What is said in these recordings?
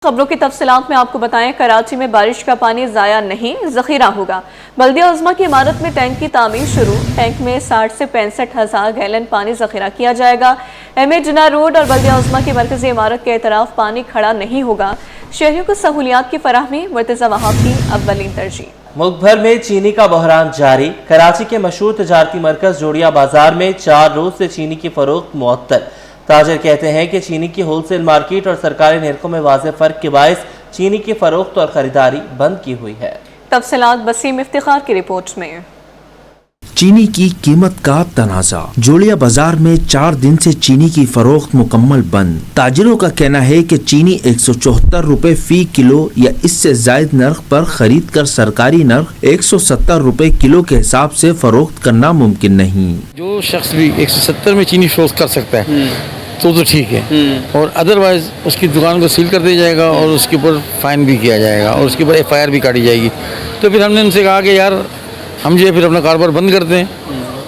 خبروں کی تفصیلات میں آپ کو بتائیں، کراچی میں بارش کا پانی ضائع نہیں، ذخیرہ ہوگا۔ بلدیہ عظمیٰ کی عمارت میں ٹینک کی تعمیر شروع، ٹینک میں 60 سے 65 ہزار گیلن پانی ذخیرہ کیا جائے گا۔ ایم اے جناح روڈ اور بلدیہ عظمیٰ کی مرکزی عمارت کے اطراف پانی کھڑا نہیں ہوگا۔ شہریوں کو سہولیات کی فراہمی مرتضی وہاب کی اولین ترجیح۔ ملک بھر میں چینی کا بحران جاری، کراچی کے مشہور تجارتی مرکز جوڑیا بازار میں 4 روز سے چینی کی فروخت معطل۔ تاجر کہتے ہیں کہ چینی کی ہول سیل مارکیٹ اور سرکاری نرخوں میں واضح فرق کے باعث چینی کی فروخت اور خریداری بند کی ہوئی ہے۔ تفصیلات بسیم افتخار کی رپورٹ میں۔ چینی کی قیمت کا تنازع، جوڑیا بازار میں 4 دن سے چینی کی فروخت مکمل بند۔ تاجروں کا کہنا ہے کہ چینی 174 روپے فی کلو یا اس سے زائد نرخ پر خرید کر سرکاری نرخ 170 روپے کلو کے حساب سے فروخت کرنا ممکن نہیں۔ جو شخص بھی 170 میں چینی فروخت کر سکتا ہے تو ٹھیک ہے، اور ادروائز اس کی دکان کو سیل کر دیا جائے گا اور اس کے اوپر فائن بھی کیا جائے گا اور اس کے اوپر ایف آئی آر بھی کاٹی جائے گی۔ تو پھر ہم نے ان سے کہا کہ یار ہم جو ہے پھر اپنا کاروبار بند کرتے ہیں،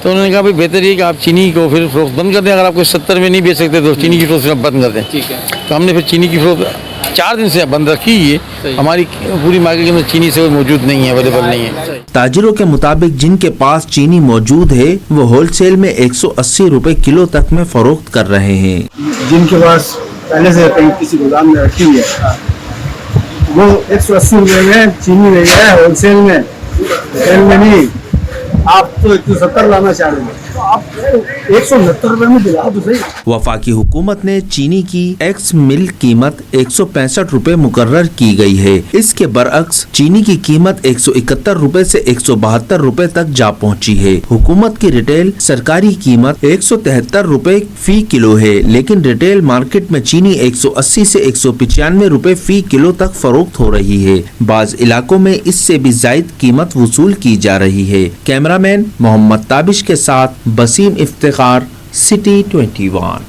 تو انہوں نے کہا بھائی بہتر یہ کہ آپ چینی کو پھر فروخت بند کر دیں، اگر آپ کو 70 میں نہیں بیچ سکتے تو چینی کی فروخت بند کر دیں۔ تو ہم نے پھر چینی کی فروخت 4 دن سے بند رکھی ہے، ہماری پوری مارکیٹ کے اندر چینی سے موجود نہیں ہے، اویلیبل نہیں ہے۔ تاجروں کے مطابق جن کے پاس چینی موجود ہے وہ ہول سیل میں 180 روپے کلو تک میں فروخت کر رہے ہیں۔ جن کے پاس پہلے سے کسی گودام میں رکھی ہوئی ہے وہ 180 روپے میں چینی لے گئے ہول سیل میں، ریٹیل میں نہیں۔ آپ تو 170 لانا چاہ رہے ہیں، آپ 169 روپے میں دلا تو صحیح۔ وفاقی حکومت نے چینی کی ایکس مل قیمت 165 روپے مقرر کی گئی ہے۔ اس کے برعکس چینی کی قیمت 171 روپے سے 172 روپے تک جا پہنچی ہے۔ حکومت کی ریٹیل سرکاری قیمت 173 روپے فی کلو ہے، لیکن ریٹیل مارکیٹ میں چینی 180 سے 195 روپے فی کلو تک فروخت ہو رہی ہے۔ بعض علاقوں میں اس سے بھی زائد قیمت وصول کی جا رہی ہے۔ کیمرہ مین محمد تابش کے ساتھ بسیم افتخار، سٹی 21۔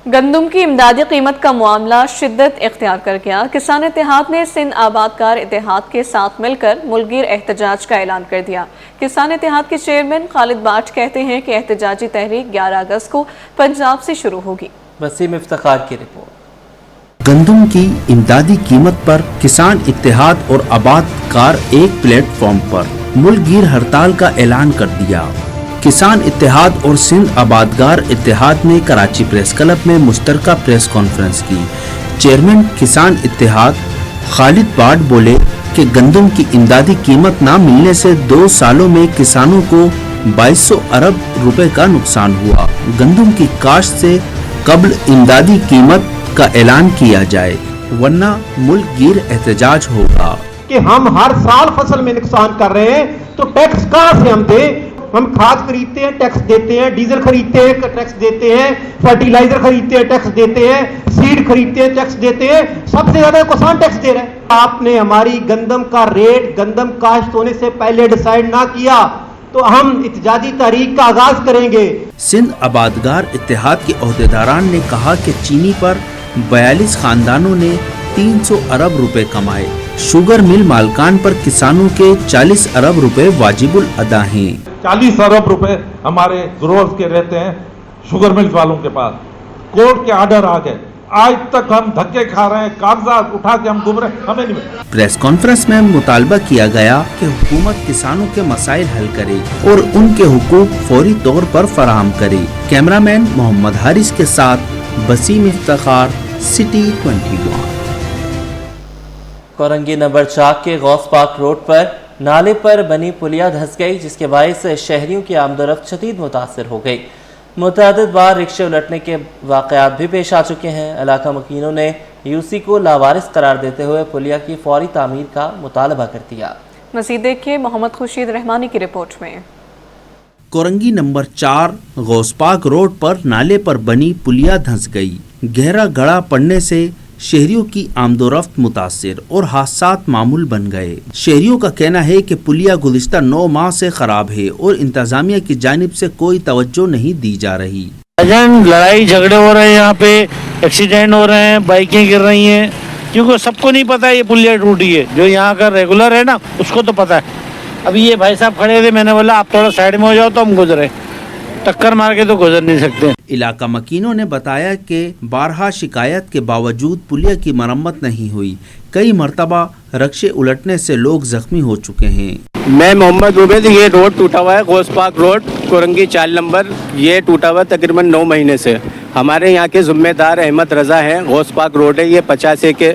گندم کی امدادی قیمت کا معاملہ شدت اختیار کر گیا۔ کسان اتحاد نے سندھ آبادکار اتحاد کے ساتھ مل کر ملک گیر احتجاج کا اعلان کر دیا۔ کسان اتحاد کے چیئرمین خالد باٹ کہتے ہیں کہ احتجاجی تحریک 11 اگست کو پنجاب سے شروع ہوگی۔ بسیم افتخار کی رپورٹ۔ گندم کی امدادی قیمت پر کسان اتحاد اور آباد کار ایک پلیٹ فارم پر ملک گیر ہڑتال کا اعلان کر دیا۔ کسان اتحاد اور سندھ آبادگار اتحاد نے کراچی پریس کلب میں مشترکہ پریس کانفرنس کی۔ چیئرمین کسان اتحاد خالد باٹ بولے کہ گندم کی امدادی قیمت نہ ملنے سے 2 سالوں میں کسانوں کو 2200 ارب روپے کا نقصان ہوا۔ گندم کی کاشت سے قبل امدادی قیمت کا اعلان کیا جائے ورنہ ملک گیر احتجاج ہوگا۔ کہ ہم ہر سال فصل میں نقصان کر رہے ہیں تو ٹیکس کہاں سے ہم دیں؟ ہم کھاد خریدتے ہیں ٹیکس دیتے ہیں، ڈیزل خریدتے ہیں ٹیکس دیتے ہیں، فرٹیلائزر خریدتے ہیں ٹیکس دیتے ہیں، سیڈ خریدتے ہیں ٹیکس دیتے ہیں، سب سے زیادہ کسان ٹیکس دے رہے ہیں۔ آپ نے ہماری گندم کا ریٹ گندم کاشت ہونے سے پہلے ڈیسائیڈ نہ کیا تو ہم احتجاجی تحریک کا آغاز کریں گے۔ سندھ آبادگار اتحاد کے عہدیداران نے کہا کہ چینی پر 42 خاندانوں نے 300 ارب روپے کمائے۔ شوگر مل مالکان پر کسانوں کے 40 ارب روپے واجب الادا ہیں۔ 40 ارب روپے ہمارے گروورز کے رہتے ہیں شوگر ملز والوں کے پاس۔ کورٹ کے آرڈر آ گئے، آج تک ہم دھکے کھا رہے ہیں، کاغذات اٹھا کے ہم گھوم رہے ہیں، ہمیں نہیں ملے۔ پریس کانفرنس میں مطالبہ کیا گیا کہ حکومت کسانوں کے مسائل حل کرے اور ان کے حقوق فوری طور پر فراہم کرے۔ کیمرہ مین محمد حارث کے ساتھ بسیم افتخار، سٹی 21۔ کورنگی نمبر 4 کے غوث پاک روڈ پر نالے پر بنی پلیا دھس گئی، جس کے باعث شہریوں کی آمد و رفت شدید متاثر ہو گئی۔ متعدد بار رکشے الٹنے کے واقعات بھی پیش آ چکے ہیں۔ علاقہ مکینوں نے یو سی کو لاوارث قرار دیتے ہوئے پلیا کی فوری تعمیر کا مطالبہ کر دیا۔ مزید دیکھیے محمد خورشید رحمانی کی رپورٹ میں۔ کورنگی نمبر 4 غوث پاک روڈ پر نالے پر بنی پلیا دھنس گئی۔ گہرا گڑھا پڑنے سے شہریوں کی آمد و رفت متاثر اور حادثات معمول بن گئے۔ شہریوں کا کہنا ہے کہ پلیا گزشتہ 9 ماہ سے خراب ہے اور انتظامیہ کی جانب سے کوئی توجہ نہیں دی جا رہی۔ لڑائی جھگڑے ہو رہے ہیں، یہاں پہ ایکسیڈنٹ ہو رہے ہیں، بائکیں گر رہی ہیں، کیونکہ سب کو نہیں پتا یہ پلیا ٹوٹی ہے۔ جو یہاں کا ریگولر ہے نا اس کو تو پتا ہے۔ ابھی یہ بھائی صاحب کھڑے تھے، میں نے بولا آپ تھوڑا سائڈ میں ہو جاؤ تو ہم گزرے، टक्कर मार के तो गुजर नहीं सकते। इलाका मकीनों ने बताया कि बारहा शिकायत के बावजूद पुलिया की मरम्मत नहीं हुई। कई मरतबा रक्शे उलटने से लोग जख्मी हो चुके हैं। मैं मोहम्मद उबैद, ये रोड टूटा हुआ है, Ghous park road, Korangi 4 number, ये टूटा हुआ तकरीबन 9 महीने से। हमारे यहाँ के ज़िम्मेदार अहमद रज़ा हैं, गौस पार्क रोड है, ये 50 के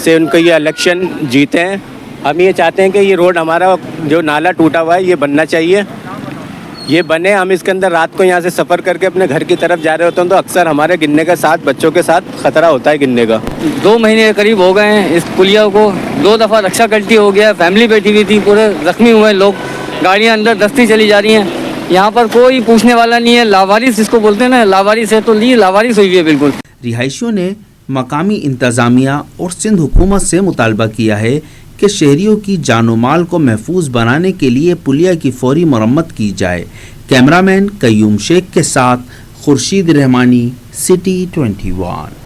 से उनको ये इलेक्शन जीते हैं। हम ये चाहते हैं कि ये रोड हमारा जो नाला टूटा हुआ है ये बनना चाहिए, ये बने। हम इसके अंदर रात को यहाँ से सफ़र करके अपने घर की तरफ जा रहे होते हैं तो अक्सर हमारे गिरने के साथ बच्चों के साथ ख़तरा होता है गिरने का। 2 महीने के करीब हो गए हैं इस पुलिया को, 2 दफ़ा रक्षा कल्टी हो गया, फैमिली बैठी हुई थी, पूरे जख्मी हुए लोग, गाड़ियाँ अंदर दस्ती चली जा रही हैं। यहाँ पर कोई पूछने वाला नहीं है, लावारिस इसको बोलते हैं ना, लावारिस है तो लावारिस हुई है बिल्कुल। रिहायशियों ने मकामी इंतज़ामिया और सिंध हुकूमत से मुतालबा किया है कि शहरियों की जानो माल को महफूज बनाने के लिए पुलिया की फौरी मरम्मत की जाए। कैमरामैन कयूम शेख के साथ खुर्शीद रहमानी, सिटी 21।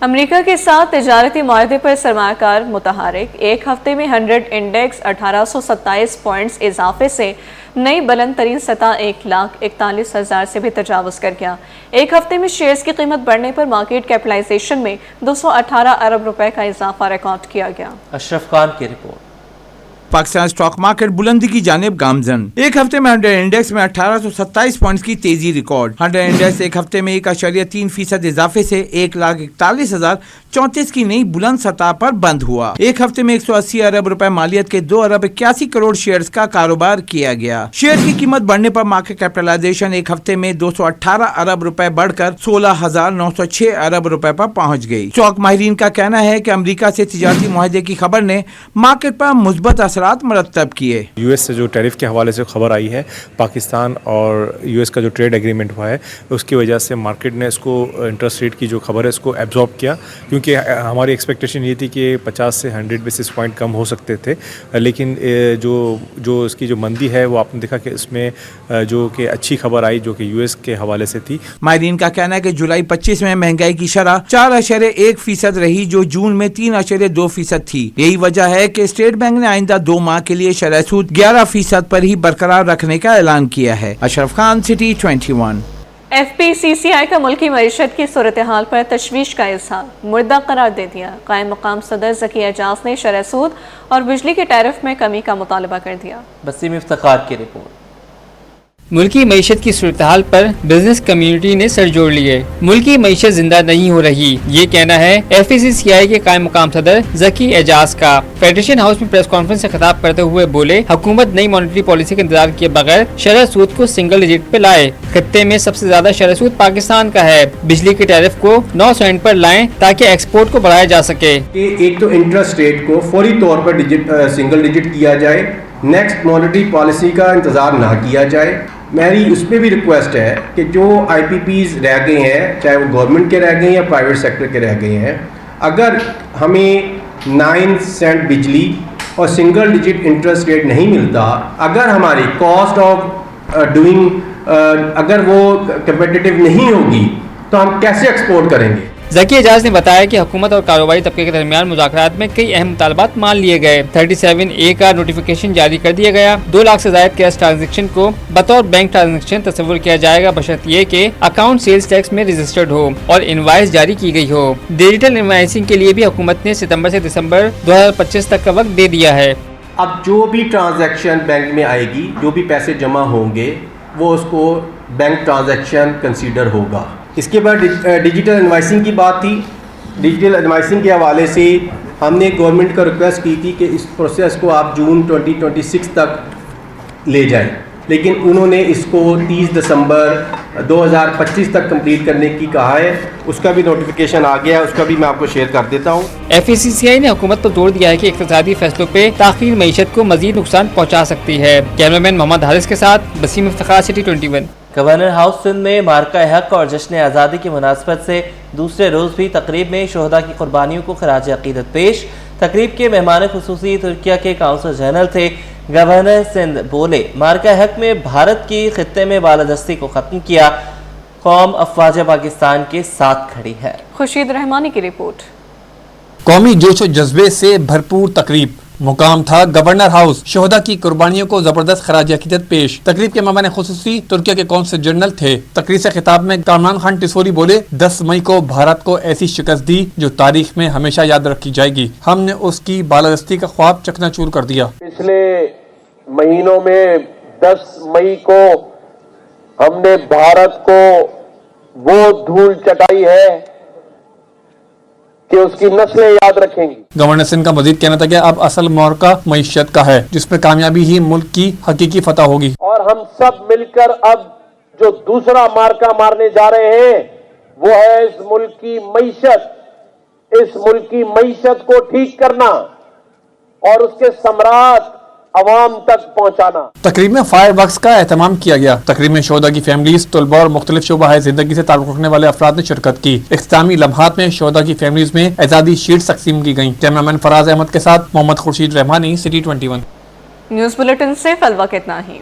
अमेरिका के साथ तिजारती माहदे पर सरमायाकार मुतहरिक एक हफ्ते में 100 इंडेक्स 1827 पॉइंट्स इजाफे से नई बुलंद तरीन सतह 1,41,000 से भी तजावुज़ कर गया। एक हफ्ते में शेयर्स की कीमत बढ़ने पर मार्केट कैपिटलाइजेशन में 218 अरब रुपए का इजाफा रिकॉर्ड किया गया। अशरफ खान की रिपोर्ट। पाकिस्तान स्टॉक मार्केट बुलंदी की जानिब गामजन। एक हफ्ते में 100 इंडेक्स में 1827 पॉइंट्स की तेजी रिकॉर्ड। 100 इंडेक्स एक हफ्ते में 1.3% इजाफे से 1,41,034 की नई बुलंद सतह पर बंद हुआ। एक हफ्ते में 180 अरब रुपए मालियत के 2 अरब 81 करोड़ शेयर्स का कारोबार किया गया। शेयर की कीमत बढ़ने पर मार्केट कैपिटलाइजेशन एक हफ्ते में 218 अरब रुपए बढ़कर 16,906 अरब रुपए पर पहुंच गई। स्टॉक माहिरीन का कहना है कि अमेरिका से तिजारती मुआहदे की खबर ने मार्केट पर मुस्बत असरात मरतब किए। यूएस से जो टैरिफ के हवाले से खबर आई है, पाकिस्तान और यूएस का जो ट्रेड एग्रीमेंट हुआ है, उसकी वजह से मार्केट ने इसको इंटरेस्ट रेट की जो खबर है इसको एब्जॉर्ब किया, क्योंकि हमारी एक्सपेक्टेशन ये थी कि 50 से 100 बेसिस पॉइंट कम हो सकते थे, लेकिन जो इसकी जो मंदी है वो आपने देखा कि इसमें जो कि अच्छी खबर आई जो कि यूएस के हवाले से थी। माहिरीन का कहना है कि जुलाई 25 में महंगाई की शरह 4.1% रही जो जून में 3.2% थी। यही वजह है कि स्टेट बैंक ने आइंदा 2 माह के लिए शरह सूद 11% पर ही बरकरार रखने का ऐलान किया है। अशरफ खान, सिटी 21। FPCCI का मुल्की मईशत की सूरत हाल पर तशवीश का इजहार, मुर्दा करार दे दिया। कायम मकाम सदर ज़की एजाज ने शरह सूद और बिजली के टैरिफ में कमी का मुतालबा कर दिया। बसीम इफ्तिखार की रिपोर्ट। मुल्की मईशत की सूरत हाल पर बिजनेस कम्युनिटी ने सर जोड़ लिए। मुल्की मईशत जिंदा नहीं हो रही, ये कहना है FPCCI के कायम मुकाम सदर ज़की एजाज का। फेडरेशन हाउस में प्रेस कॉन्फ्रेंस से खिताब करते हुए बोले, हुकूमत नई मॉनेटरी पॉलिसी का इंतजार किए बगैर शरह सूद को सिंगल डिजिट पे लाए। खत्ते में सबसे ज्यादा शरह सूद पाकिस्तान का है। बिजली के टैरिफ को 9 सेंट पर लाएं ताकि एक्सपोर्ट को बढ़ाया जा सके। एक तो इंटरेस्ट रेट को फौरी तौर पर सिंगल डिजिट किया जाए, नेक्स्ट मॉनेटरी पॉलिसी का इंतजार ना किया जाए। मेरी उस पर भी रिक्वेस्ट है कि जो IPPs रह गए हैं, चाहे वो गवर्नमेंट के रह गए हैं या प्राइवेट सेक्टर के रह गए हैं, अगर हमें 9 सेंट बिजली और सिंगल डिजिट इंटरेस्ट रेट नहीं मिलता, अगर हमारी कॉस्ट ऑफ डूइंग अगर वो कंपेटिटिव नहीं होगी तो हम कैसे एक्सपोर्ट करेंगे। ज़की एजाज ने बताया कि हुकूमत और कारोबारी तबके के दरमियान मुज़ाकरात में कई अहम मुतालबात मान लिए गए। 37A का नोटिफिकेशन जारी कर दिया गया। 2 लाख से ज़ायद कैश ट्रांजैक्शन को बतौर बैंक ट्रांजैक्शन तस्वुर किया जाएगा, बशर्त ये कि अकाउंट सेल्स टैक्स में रजिस्टर्ड हो और इनवाइस जारी की गई हो। डिजिटल इनवाइसिंग के लिए भी हुकूमत ने सितंबर से दिसंबर 2025 तक का वक्त दे दिया है। अब जो भी ट्रांजैक्शन बैंक में आएगी, जो भी पैसे जमा होंगे, वो उसको बैंक ट्रांजैक्शन कंसीडर होगा। इसके बाद डिजिटल इनवाइसिंग की बात थी। डिजिटल इनवाइसिंग के हवाले से हमने गवर्नमेंट को रिक्वेस्ट की थी कि इस प्रोसेस को आप जून 2026 तक ले जाएं, लेकिन उन्होंने इसको 30 दिसंबर 2025 तक कंप्लीट करने की कहा है। उसका भी नोटिफिकेशन आ गया है, उसका भी मैं आपको शेयर कर देता हूँ। FPCCI ने हुकूमत पर जोर दिया है कि इक़्तिसादी फैसलों पे ताख़ीर मईशत को मजीद नुकसान पहुँचा सकती है। कैमरामैन मोहम्मद हारिस के साथ Basim Iftikhar, city 21। Governor house Sindh में मार्का हक और जश्न आज़ादी की मुनासबत से दूसरे रोज़ भी तकरीब में शोहदा की कुर्बानियों को खराज अक़ीदत पेश। तकरीब के मेहमान खुसूसी तुर्किया के काउंसल जनरल थे। गवर्नर सिंध बोले, मार्का हक में भारत की खित्ते में बालादस्ती को ख़त्म किया, कौम अफवाज पाकिस्तान के साथ खड़ी है। खुर्शीद रहमानी की रिपोर्ट। कौमी जोश व जज्बे से भरपूर तकरीब मुकाम था गवर्नर हाउस। शोहदा की कुर्बानियों को जबरदस्त खराज अकीदत पेश। तकरीब के मेहमान खुसूसी तुर्किया के कौंसल जनरल थे। तकरीर से खिताब में कामरान खान टिसोरी बोले, 10 मई को भारत को ऐसी शिकस्त दी जो तारीख में हमेशा याद रखी जाएगी। हमने उसकी बालादस्ती का ख्वाब चकनाचूर कर दिया। पिछले महीनों में 10 मई को हमने भारत को वो धूल चटाई है कि उसकी नस्लें याद रखेंगी। गवर्नर सिंह का मजीद कहना था कि अब असल मौका मईशत का है, जिसमें कामयाबी ही मुल्क की हकीकी फतह होगी। और हम सब मिलकर अब जो दूसरा मार्का मारने जा रहे हैं वो है इस मुल्क की मईशत। इस मुल्क की मईशत को ठीक करना और उसके सम्राट अवाम तक पहुंचाना। तकरीब में फायर वर्क्स का एहतमाम किया गया। तकरीब में शोहदा की फैमिलीज, तलबा और मुख्तलिफ शोबा जिंदगी से ताल्लुक रखने वाले अफराद ने शिरकत की। इख्तितामी लम्हात में शोहदा की फैमिलीज में एजादी शीट्स तकसीम की गयी। कैमरामैन फराज अहमद के साथ Mohammad Khurshid Rahmani, city 21। News bulletin से फिलहाल इतना ही।